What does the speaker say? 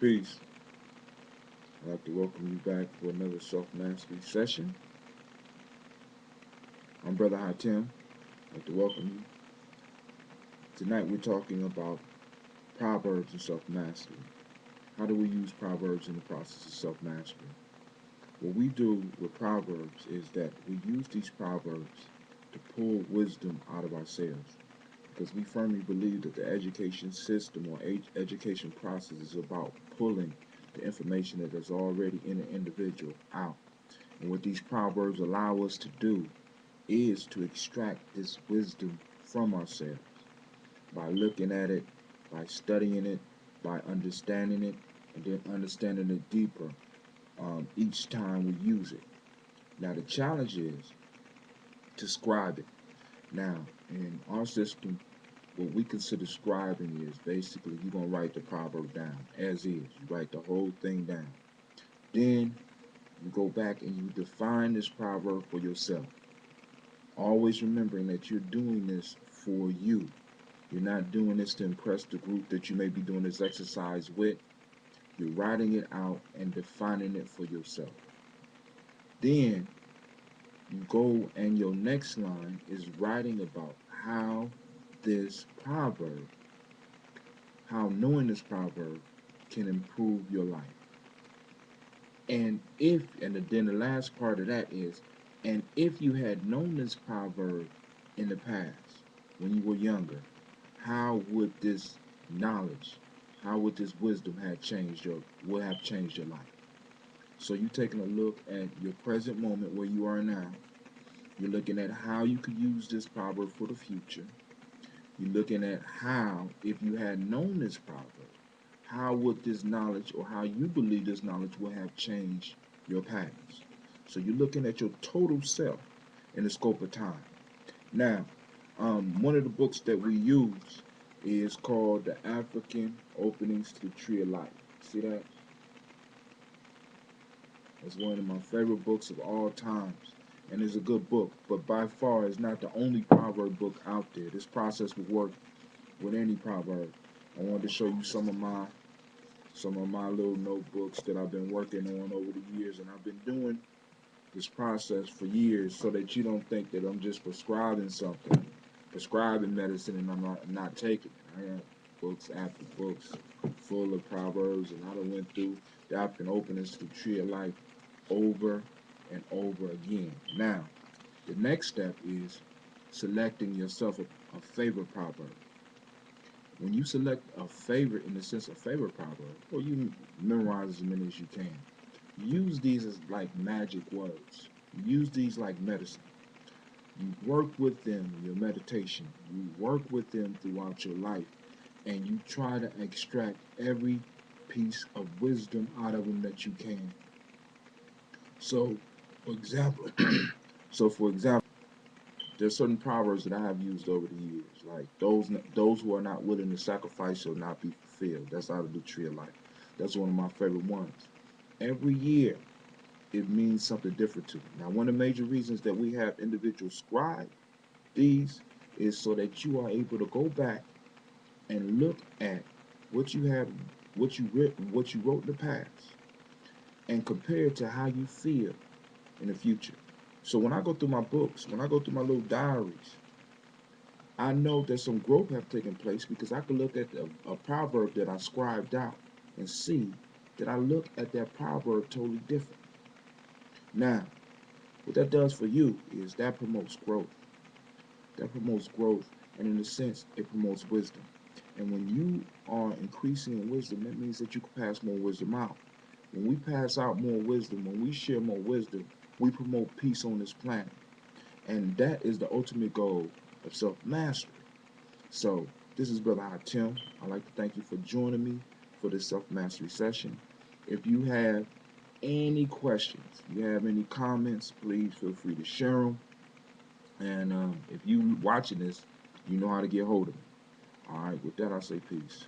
Peace. I'd like to welcome you back for another self-mastery session. I'm Brother Haatim. I'd like to welcome you. Tonight we're talking about Proverbs and self-mastery. How do we use Proverbs in the process of self-mastery? What we do with Proverbs is that we use these Proverbs to pull wisdom out of ourselves, because we firmly believe that the education system or education process is about pulling the information that is already in the individual out. And what these proverbs allow us to do is to extract this wisdom from ourselves by looking at it, by studying it, by understanding it, and then understanding it deeper each time we use it. Now the challenge is to scribe it. Now in our system, what we consider scribing is basically you're going to write the proverb down as is. You write the whole thing down. Then you go back and you define this proverb for yourself. Always remembering that you're doing this for you. You're not doing this to impress the group that you may be doing this exercise with. You're writing it out and defining it for yourself. Then you go and your next line is writing about how this proverb, how knowing this proverb can improve your life. And then the last part of that is, and if you had known this proverb in the past, when you were younger, how would this knowledge, how would this wisdom have changed your life? So you're taking a look at your present moment where you are now. You're looking at how you could use this proverb for the future. You're looking at how, if you had known this proverb, how would this knowledge or how you believe this knowledge would have changed your past. So you're looking at your total self in the scope of time. Now, one of the books that we use is called The African Openings to the Tree of Life. See that? It's one of my favorite books of all times. And it's a good book, but by far it's not the only proverb book out there. This process would work with any proverb. I wanted to show you some of my little notebooks that I've been working on over the years, and I've been doing this process for years so that you don't think that I'm just prescribing something, prescribing medicine, and I'm not taking it. I got books after books full of proverbs, and I done went through the African Openings to the Tree of Life over and over again. Now, the next step is selecting yourself a favorite proverb. When you select a favorite, in the sense of favorite proverb, or you memorize as many as you can, use these as like magic words. Use these like medicine. You work with them in your meditation. You work with them throughout your life, and you try to extract every piece of wisdom out of them that you can. So, for example, there's certain proverbs that I have used over the years, like those who are not willing to sacrifice shall not be fulfilled. That's out of the Tree of Life. That's one of my favorite ones. Every year, it means something different to me. Now, one of the major reasons that we have individuals scribe these is so that you are able to go back and look at what you have, what you wrote in the past, and compare it to how you feel in the future. So when I go through my books, when I go through my little diaries, I know that some growth have taken place because I can look at a proverb that I scribed out and see that I look at that proverb totally different. Now, what that does for you is that promotes growth. That promotes growth, and in a sense, it promotes wisdom. And when you are increasing in wisdom, that means that you can pass more wisdom out. When we pass out more wisdom, when we share more wisdom, we promote peace on this planet. And that is the ultimate goal of self-mastery. So, this is Brother Haatim. I'd like to thank you for joining me for this self-mastery session. If you have any questions, you have any comments, please feel free to share them. And if you watching this, you know how to get hold of me. All right, with that, I say peace.